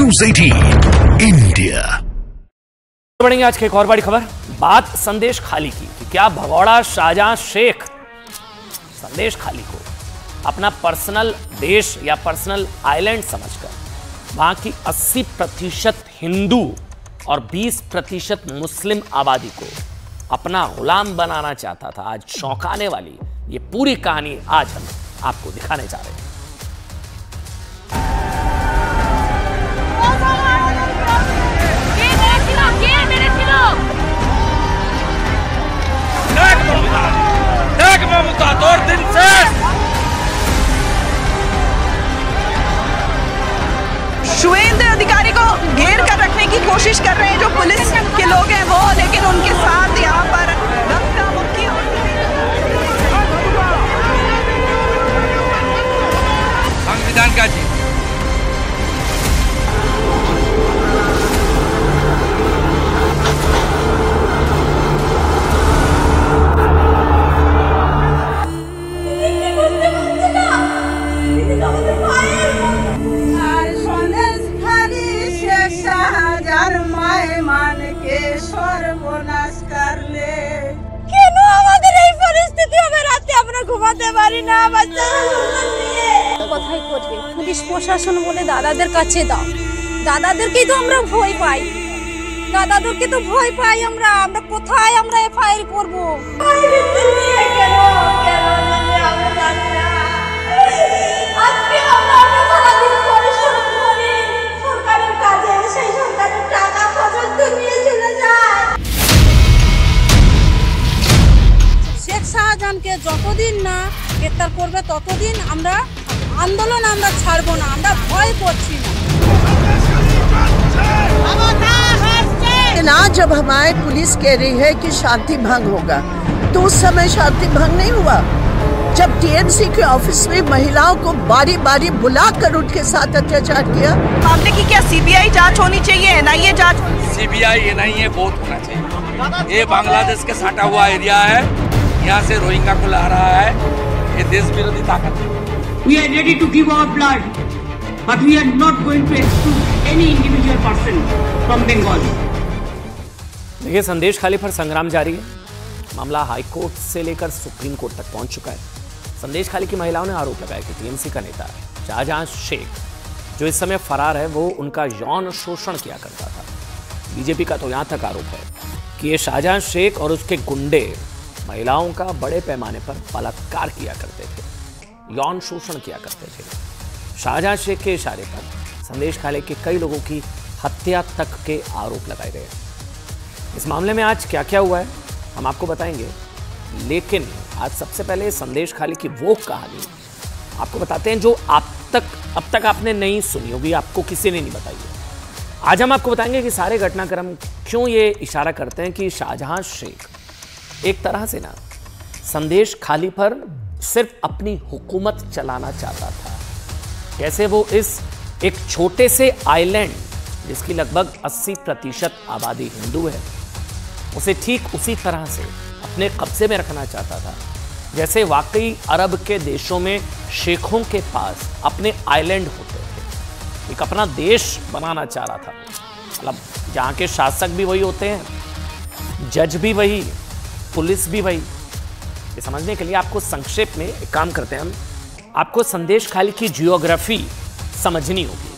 News 18 India. बढ़ेंगे आज की एक और बड़ी खबर। बात संदेश खाली की कि क्या भगौड़ा शाहजहां शेख संदेश खाली को अपना पर्सनल देश या पर्सनल आइलैंड समझकर वहां की 80% हिंदू और 20% मुस्लिम आबादी को अपना गुलाम बनाना चाहता था। आज चौंकाने वाली ये पूरी कहानी आज हम आपको दिखाने जा रहे हैं। शुवेंद्र अधिकारी को घेर कर रखने की कोशिश कर रहे हैं जो पुलिस के लोग हैं वो, लेकिन उनके साथ यहाँ पर धक्का मुक्की संविधान का जी সর্বনাশ করলে কেন আমাদের এই পরিস্থিতি হবে? রাতে আমরা ঘুমাতে পারি না, কোথায় করবে? পুলিশ প্রশাসন বলে দাদাদের কাছে দাও। দাদাদেরকেই তো আমরা ভয় পাই, দাদাদেরকে তো ভয় পাই আমরা কোথায় আমরা এফআইআর করব? আজকে আমরা সারাদিন পরিশ্রম করি সরকারের কাজে, সেই সরকারের টাকা পর্যন্ত নিয়ে চলে যায়। শেখ শাহজাহানকে যতদিন না গ্রেফতার করবে ততদিন আমরা आंदोलन আমরা ছাড়বো না, আমরা ভয় করছি না। ना जब हमारी पुलिस कह रही है कि शांति भंग होगा, तो उस समय शांति भंग नहीं हुआ जब टीएमसी के ऑफिस में महिलाओं को बारी बारी बुलाकर उनके साथ अत्याचार किया। मामले की क्या सीबीआई जांच होनी चाहिए, एनआईए जांच? सीबीआई एनआईए बहुत होना चाहिए। ये बांग्लादेश के साटा हुआ एरिया है, यहाँ से रोहिंग्या को ला रहा है, ये देश विरोधी ताकत है। We are ready to give our blood, but we are not going to exclude any individual person from Bengal. देखिए, संदेश खाली पर संग्राम जारी है। मामला हाईकोर्ट से लेकर सुप्रीम कोर्ट तक पहुंच चुका है। संदेश खाली की महिलाओं ने आरोप लगाया कि टीएमसी का नेता शाहजहां शेख, जो इस समय फरार है, वो उनका यौन शोषण किया करता था। बीजेपी का तो यहां तक आरोप है कि ये शाहजहां शेख और उसके गुंडे महिलाओं का बड़े पैमाने पर बलात्कार किया करते थे, यौन शोषण किया करते थे। शाहजहां शेख के इशारे पर संदेश खाली के कई लोगों की हत्या तक के आरोप लगाए गए। इस मामले में आज क्या क्या हुआ है हम आपको बताएंगे, लेकिन आज सबसे पहले संदेश खाली की वो कहानी आपको बताते हैं जो अब तक आपने नहीं सुनी होगी, आपको किसी ने नहीं बताई है। आज हम आपको बताएंगे कि सारे घटनाक्रम क्यों ये इशारा करते हैं कि शाहजहां शेख एक तरह से ना संदेश खाली पर सिर्फ अपनी हुकूमत चलाना चाहता था। कैसे वो इस एक छोटे से आइलैंड जिसकी लगभग 80% आबादी हिंदू है, उसे ठीक उसी तरह से अपने कब्जे में रखना चाहता था जैसे वाकई अरब के देशों में शेखों के पास अपने आइलैंड होते थे। एक अपना देश बनाना चाह रहा था, मतलब जहाँ के शासक भी वही होते हैं, जज भी वही, पुलिस भी वही। ये समझने के लिए आपको संक्षेप में एक काम करते हैं, हम आपको संदेश खाली की जियोग्राफी समझनी होगी।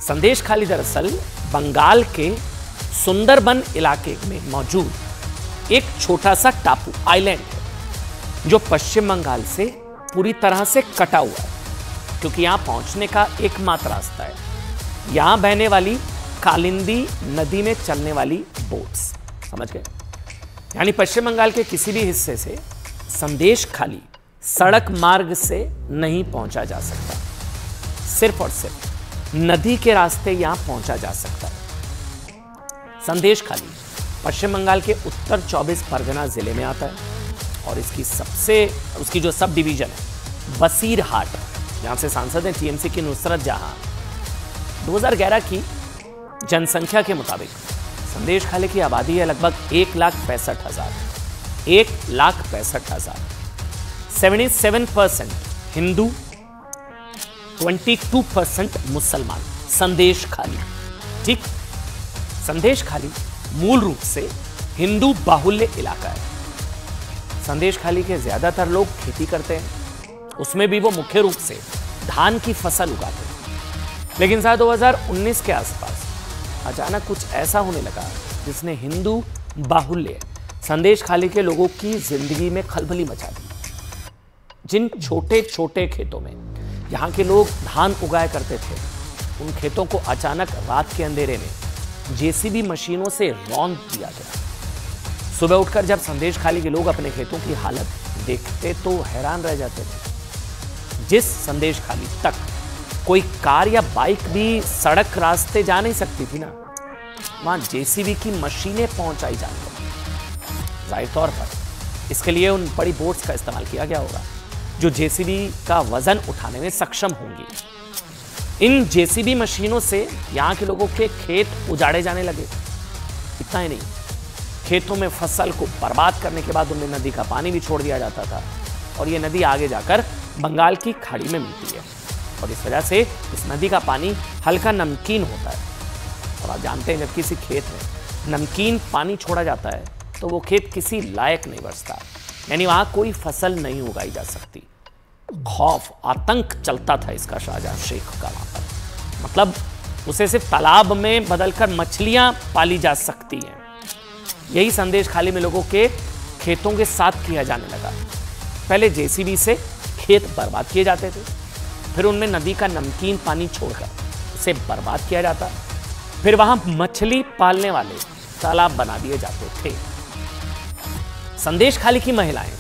संदेश खाली दरअसल बंगाल के सुंदरबन इलाके में मौजूद एक छोटा सा टापू आइलैंड है जो पश्चिम बंगाल से पूरी तरह से कटा हुआ है, क्योंकि यहां पहुंचने का एकमात्र रास्ता है यहां बहने वाली कालिंदी नदी में चलने वाली बोट्स। समझ गए? यानी पश्चिम बंगाल के किसी भी हिस्से से संदेश खाली सड़क मार्ग से नहीं पहुंचा जा सकता, सिर्फ और सिर्फ नदी के रास्ते यहां पहुंचा जा सकता है। संदेश खाली पश्चिम बंगाल के उत्तर 24 परगना जिले में आता है और उसकी जो सब डिवीजन है बसीरहाट, जहां से सांसद हैं टीएमसी की नुसरत जहां, 2011 की जनसंख्या के मुताबिक संदेश खाली की आबादी है लगभग 1,65,000। 1,65,000। 77% हिंदू, 22% मुसलमान। संदेश खाली ठीक, संदेश खाली मूल रूप से हिंदू बाहुल्य इलाका है। संदेश खाली के ज्यादातर लोग खेती करते हैं, उसमें भी वो मुख्य रूप से धान की फसल उगाते हैं। लेकिन साल 2019 के आसपास अचानक कुछ ऐसा होने लगा जिसने हिंदू बाहुल्य संदेश खाली के लोगों की जिंदगी में खलबली मचा दी। जिन छोटे छोटे खेतों में यहाँ के लोग धान उगाया करते थे, उन खेतों को अचानक रात के अंधेरे में जेसीबी मशीनों से रौंद दिया गया। सुबह उठकर जब संदेश खाली के लोग अपने खेतों की हालत देखते तो हैरान रह जाते थे। जिस संदेश खाली तक कोई कार या बाइक भी सड़क रास्ते जा नहीं सकती थी ना, वहां जेसीबी की मशीनें पहुंचाई जाने लगी। जाहिर तौर पर इसके लिए उन बड़ी बोट्स का इस्तेमाल किया गया होगा जो जेसीबी का वजन उठाने में सक्षम होंगी। इन जेसीबी मशीनों से यहां के लोगों के खेत उजाड़े जाने लगे। इतना ही नहीं, खेतों में फसल को बर्बाद करने के बाद उनमें नदी का पानी भी छोड़ दिया जाता था और ये नदी आगे जाकर बंगाल की खाड़ी में मिलती है और इस वजह से इस नदी का पानी हल्का नमकीन होता है। और आप जानते हैं, जब किसी खेत में नमकीन पानी छोड़ा जाता है तो वो खेत किसी लायक नहीं बचता, यानी वहां कोई फसल नहीं उगाई जा सकती। खौफ, आतंक चलता था इसका शाहजहां शेख का वहां पर। मतलब उसे सिर्फ तालाब में बदलकर मछलियां पाली जा सकती हैं। यही संदेश खाली में लोगों के खेतों के साथ किया जाने लगा। पहले जेसीबी से खेत बर्बाद किए जाते थे, फिर उनमें नदी का नमकीन पानी छोड़कर उसे बर्बाद किया जाता, फिर वहां मछली पालने वाले तालाब बना दिए जाते थे। संदेश खाली की महिलाएं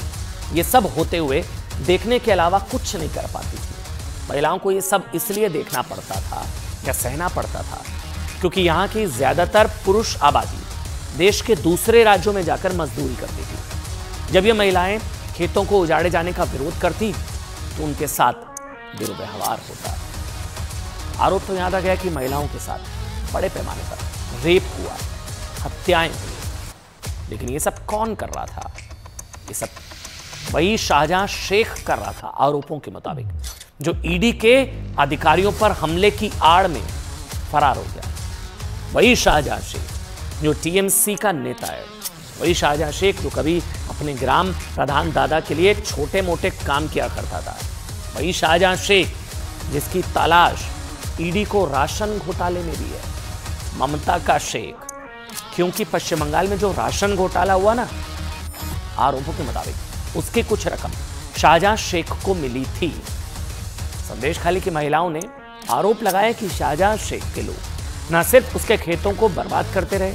ये सब होते हुए देखने के अलावा कुछ नहीं कर पाती थी। महिलाओं को ये सब इसलिए देखना पड़ता था या सहना पड़ता था क्योंकि यहाँ की ज्यादातर पुरुष आबादी देश के दूसरे राज्यों में जाकर मजदूरी करती थी। जब ये महिलाएं खेतों को उजाड़े जाने का विरोध करती तो उनके साथ दुर्व्यवहार होता। आरोप तो यहां तक गया कि महिलाओं के साथ बड़े पैमाने पर रेप हुआ, हत्याएं हुई। लेकिन ये सब कौन कर रहा था? ये सब वही शाहजहां शेख कर रहा था, आरोपों के मुताबिक, जो ईडी के अधिकारियों पर हमले की आड़ में फरार हो गया। वही शाहजहां शेख जो टीएमसी का नेता है, वही शाहजहां शेख जो कभी अपने ग्राम प्रधान दादा के लिए छोटे मोटे काम किया करता था। वही शाहजहां शेख जिसकी तलाश ईडी को राशन घोटाले में भी है। ममता का शेख, क्योंकि पश्चिम बंगाल में जो राशन घोटाला हुआ ना, आरोपों के मुताबिक उसकी कुछ रकम शाहजहां शेख को मिली थी। संदेश खाली की महिलाओं ने आरोप लगाया कि शाहजहां शेख के लोग न सिर्फ उसके खेतों को बर्बाद करते रहे,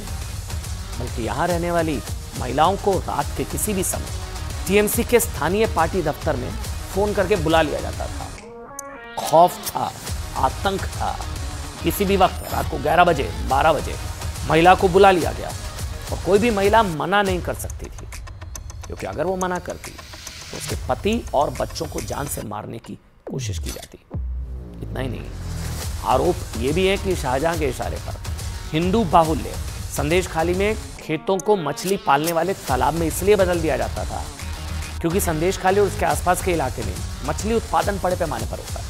बल्कि यहां रहने वाली महिलाओं को रात के किसी भी समय टीएमसी के स्थानीय पार्टी दफ्तर में फोन करके बुला लिया जाता था। खौफ था, आतंक था। किसी भी वक्त रात को 11 बजे 12 बजे महिला को बुला लिया गया और कोई भी महिला मना नहीं कर सकती थी, क्योंकि अगर वो मना करती तो उसके पति और बच्चों को जान से मारने की कोशिश की जाती। इतना ही नहीं, आरोप ये भी है कि शाहजहां के इशारे पर हिंदू बाहुल्य संदेश खाली में खेतों को मछली पालने वाले तालाब में इसलिए बदल दिया जाता था क्योंकि संदेश खाली और उसके आसपास के इलाके में मछली उत्पादन बड़े पैमाने पर होता है।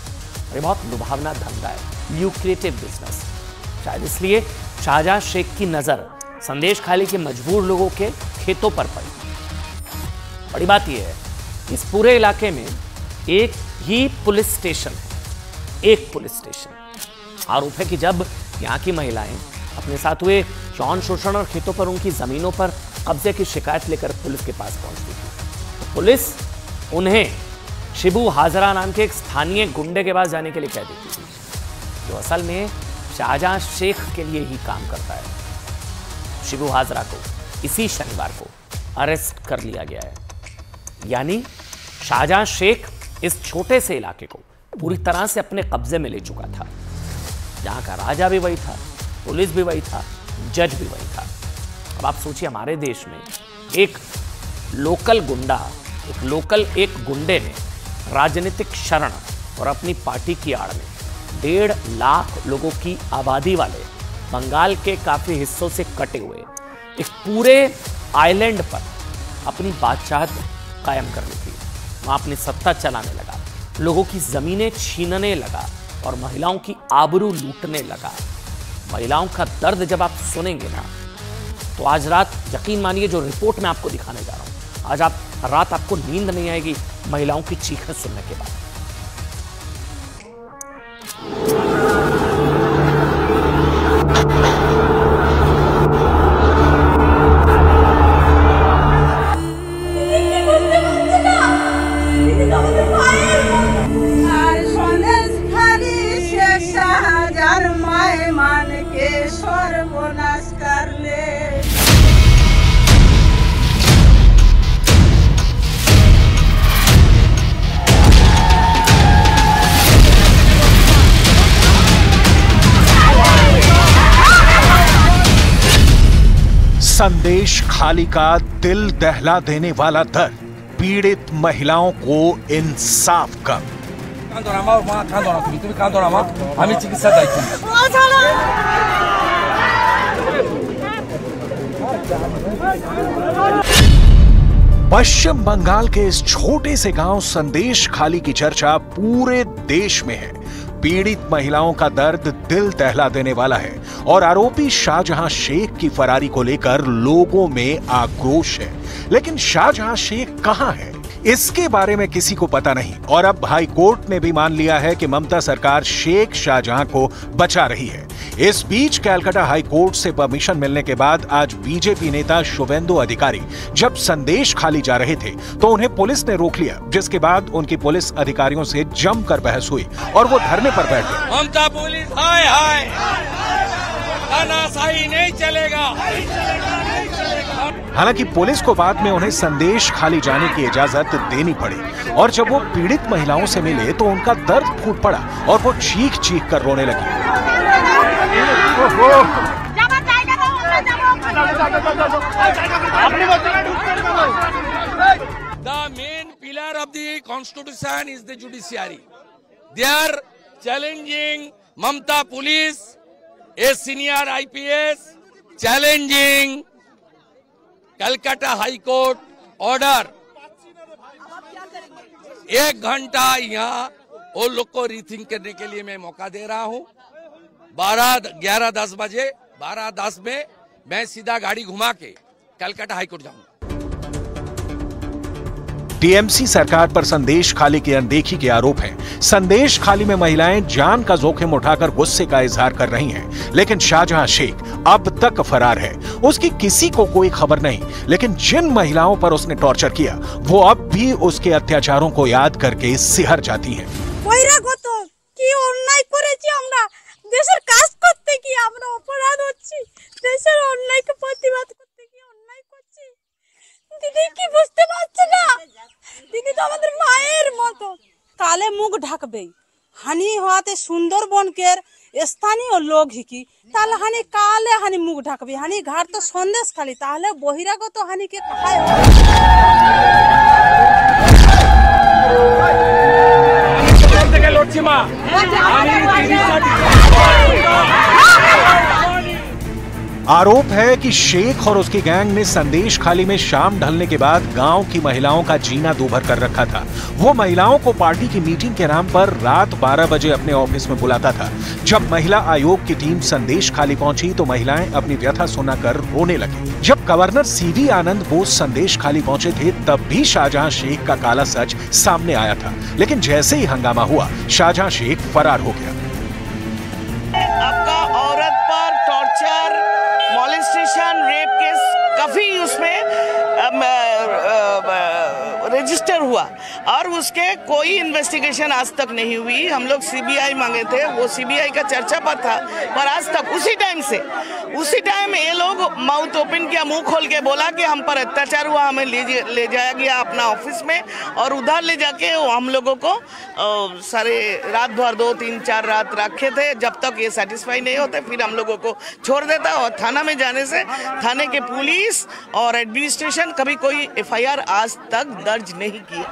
ये बहुत लुभावना धंधा है, ल्यूक्रेटिव बिजनेस। शायद इसलिए शाहजहां शेख की नजर संदेश खाली के मजबूर लोगों के खेतों पर पड़ी। बड़ी बात यह है, इस पूरे इलाके में एक ही पुलिस स्टेशन है, एक पुलिस स्टेशन। आरोप है कि जब यहाँ की महिलाएं अपने साथ हुए यौन शोषण और खेतों पर उनकी जमीनों पर कब्जे की शिकायत लेकर पुलिस के पास पहुंचती थी, तो पुलिस उन्हें शिबू हाजरा नाम के एक स्थानीय गुंडे के पास जाने के लिए कह देती थी, जो असल में शाहजहां शेख के लिए ही काम करता है। शिबू हाजरा को इसी शनिवार को अरेस्ट कर लिया गया है। यानी शाहजहां शेख इस छोटे से इलाके को पूरी तरह से अपने कब्जे में ले चुका था। यहाँ का राजा भी वही था, पुलिस भी वही था, जज भी वही था। अब आप सोचिए, हमारे देश में एक लोकल गुंडा, एक गुंडे ने राजनीतिक शरण और अपनी पार्टी की आड़ में 1.5 लाख लोगों की आबादी वाले बंगाल के काफी हिस्सों से कटे हुए एक पूरे आइलैंड पर अपनी बादशाहत कायम कर ली थी। वहां अपनी सत्ता चलाने लगा, लोगों की जमीनें छीनने लगा और महिलाओं की आबरू लूटने लगा। महिलाओं का दर्द जब आप सुनेंगे ना, तो आज रात यकीन मानिए जो रिपोर्ट मैं आपको दिखाने जा रहा हूं, आज रात आपको नींद नहीं आएगी महिलाओं की चीखें सुनने के बाद। संदेश खाली का दिल दहला देने वाला दर्द, पीड़ित महिलाओं को इंसाफ कब? पश्चिम बंगाल के इस छोटे से गांव संदेश खाली की चर्चा पूरे देश में है। पीड़ित महिलाओं का दर्द दिल दहला देने वाला है और आरोपी शाहजहां शेख की फरारी को लेकर लोगों में आक्रोश है। लेकिन शाहजहां शेख कहां है, इसके बारे में किसी को पता नहीं। और अब हाई कोर्ट ने भी मान लिया है कि ममता सरकार शेख शाहजहां को बचा रही है। इस बीच कलकत्ता हाई कोर्ट से परमिशन मिलने के बाद आज बीजेपी नेता शुभेंदु अधिकारी जब संदेश खाली जा रहे थे तो उन्हें पुलिस ने रोक लिया, जिसके बाद उनकी पुलिस अधिकारियों से जमकर बहस हुई और वो धरने पर बैठ गए। ममता पुलिस हाय हाय, तानाशाही नहीं चलेगा। हालांकि पुलिस को बाद में उन्हें संदेश खाली जाने की इजाजत देनी पड़ी और जब वो पीड़ित महिलाओं से मिले तो उनका दर्द फूट पड़ा और वो चीख चीख कर रोने लगी। The main pillar of the constitution is the judiciary. They are challenging Mamta police, a senior IPS, challenging Calcutta high court order. 1 घंटा यहाँ वो लोग को रीथिंक करने के लिए मैं मौका दे रहा हूँ। 11-10 बजे 12-10 में मैं सीधा गाड़ी घुमा के कलकत्ता हाई कोर्ट जाऊंगा। टीएमसी सरकार पर संदेश खाली की अनदेखी के आरोप हैं। संदेश खाली में महिलाएं जान का जोखिम उठाकर गुस्से का इजहार कर रही हैं, लेकिन शाहजहां शेख अब तक फरार है। उसकी किसी को कोई खबर नहीं, लेकिन जिन महिलाओं पर उसने टॉर्चर किया वो अब भी उसके अत्याचारों को याद करके सिहर जाती हैं। দেশের কাজ করতে গিয়ে আমরা অপরাধ হচ্ছি, দেশের অন্যায়কে প্রতিবাদ করতে গিয়ে অন্যায় করছি। দিদি কি বুঝতে পারছে না? দিদি তো আমাদের মায়ের মতো। কালে মুখ ঢাকবেই, হানি হওয়াতে সুন্দরবনকের স্থানীয় লোক হিকি তাহলে হানি কালে হানি মুখ ঢাকবে। হানি ঘাট তো সন্দেশ খালি, তাহলে বহিরাগত হানিকে কোথায় হবে? आरोप है कि शेख और उसकी गैंग ने संदेश खाली में शाम ढलने के बाद गांव की महिलाओं का जीना दूभर कर रखा था। वो महिलाओं को पार्टी की मीटिंग के नाम पर रात 12 बजे अपने ऑफिस में बुलाता था। जब महिला आयोग की टीम संदेश खाली पहुंची तो महिलाएं अपनी व्यथा सुनाकर रोने लगी। जब गवर्नर सीवी आनंद बोस संदेश खाली पहुंचे थे तब भी शाहजहां शेख का काला सच सामने आया था, लेकिन जैसे ही हंगामा हुआ शाहजहां शेख फरार हो गया। आपका औरत पर टॉर्चर, मॉलेस्टेशन, रेप केस काफी उसमें रजिस्टर हुआ और उसके कोई इन्वेस्टिगेशन आज तक नहीं हुई। हम लोग सीबीआई मांगे थे, वो सीबीआई का चर्चा पर था, पर आज तक उसी टाइम ये लोग माउथ ओपन किया, मुंह खोल के बोला कि हम पर अत्याचार हुआ, हमें ले जाया गया अपना ऑफिस में और उधर ले जाके हम लोगों को सारे रात भर 2-3-4 रात रखे थे। जब तक ये सेटिस्फाई नहीं होते फिर हम लोगों को छोड़ देता और थाना में जाने से थाने के पुलिस और एडमिनिस्ट्रेशन कभी कोई एफआईआर आज तक दर्ज नहीं किया।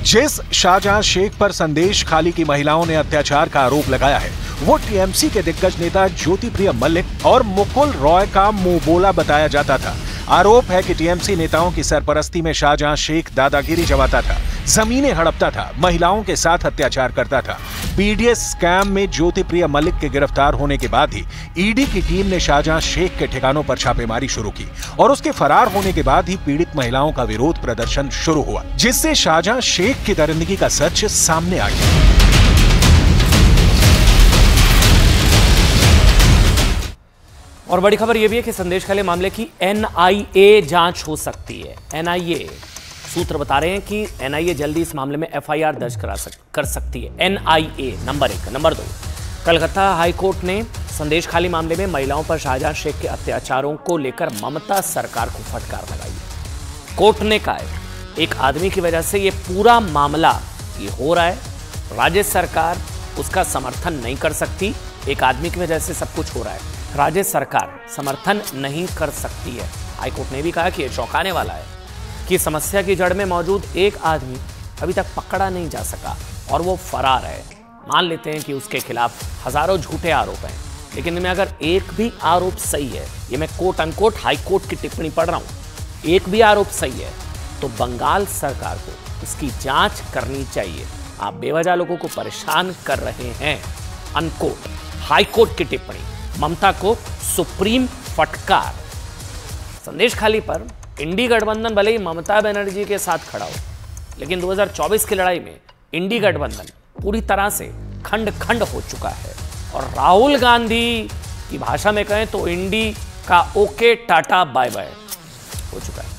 जिस शाहजहां शेख पर संदेश खाली की महिलाओं ने अत्याचार का आरोप लगाया है वो टीएमसी के दिग्गज नेता ज्योतिप्रिय मल्लिक और मुकुल रॉय का मुंहबोला बताया जाता था। आरोप है कि टीएमसी नेताओं की सरपरस्ती में शाहजहां शेख दादागिरी जमाता था। जमीनें हड़पता था, महिलाओं के साथ अत्याचार करता था। पीडीएस स्कैम में ज्योतिप्रिय मलिक के गिरफ्तार होने के बाद ही ईडी की टीम ने शाहजहां शेख के ठिकानों पर छापेमारी शुरू की और उसके फरार होने के बाद ही पीड़ित महिलाओं का विरोध प्रदर्शन शुरू हुआ, जिससे शाहजहां शेख की दरिंदगी का सच सामने आ गया। और बड़ी खबर यह भी है कि संदेश खाली मामले की एनआईए जांच हो सकती है। एनआईए सूत्र बता रहे हैं कि एनआईए जल्दी इस मामले में एफआईआर दर्ज कर सकती है। NIA number 1। Number 2, Calcutta high court ने संदेश खाली मामले में महिलाओं पर शाहजहां शेख के अत्याचारों को लेकर ममता सरकार को फटकार लगाई है। कोर्ट ने कहा है एक आदमी की वजह से ये पूरा मामला ये हो रहा है, राज्य सरकार उसका समर्थन नहीं कर सकती। एक आदमी की वजह से सब कुछ हो रहा है, राज्य सरकार समर्थन नहीं कर सकती है। हाईकोर्ट ने भी कहा कि यह चौंकाने वाला है कि समस्या की जड़ में मौजूद एक आदमी अभी तक पकड़ा नहीं जा सका और वो फरार है। मान लेते हैं कि उसके खिलाफ हजारों झूठे आरोप हैं, लेकिन इनमें अगर एक भी आरोप सही है, ये मैं कोट अनकोट हाईकोर्ट की टिप्पणी पढ़ रहा हूं, एक भी आरोप सही है तो बंगाल सरकार को उसकी जांच करनी चाहिए। आप बेवजह लोगों को परेशान कर रहे हैं। अनकोट हाईकोर्ट की टिप्पणी, ममता को सुप्रीम फटकार। संदेश खाली पर इंडी गठबंधन भले ही ममता बनर्जी के साथ खड़ा हो, लेकिन 2024 की लड़ाई में इंडी गठबंधन पूरी तरह से खंड खंड हो चुका है और राहुल गांधी की भाषा में कहें तो इंडी का ओके टाटा बाय बाय हो चुका है।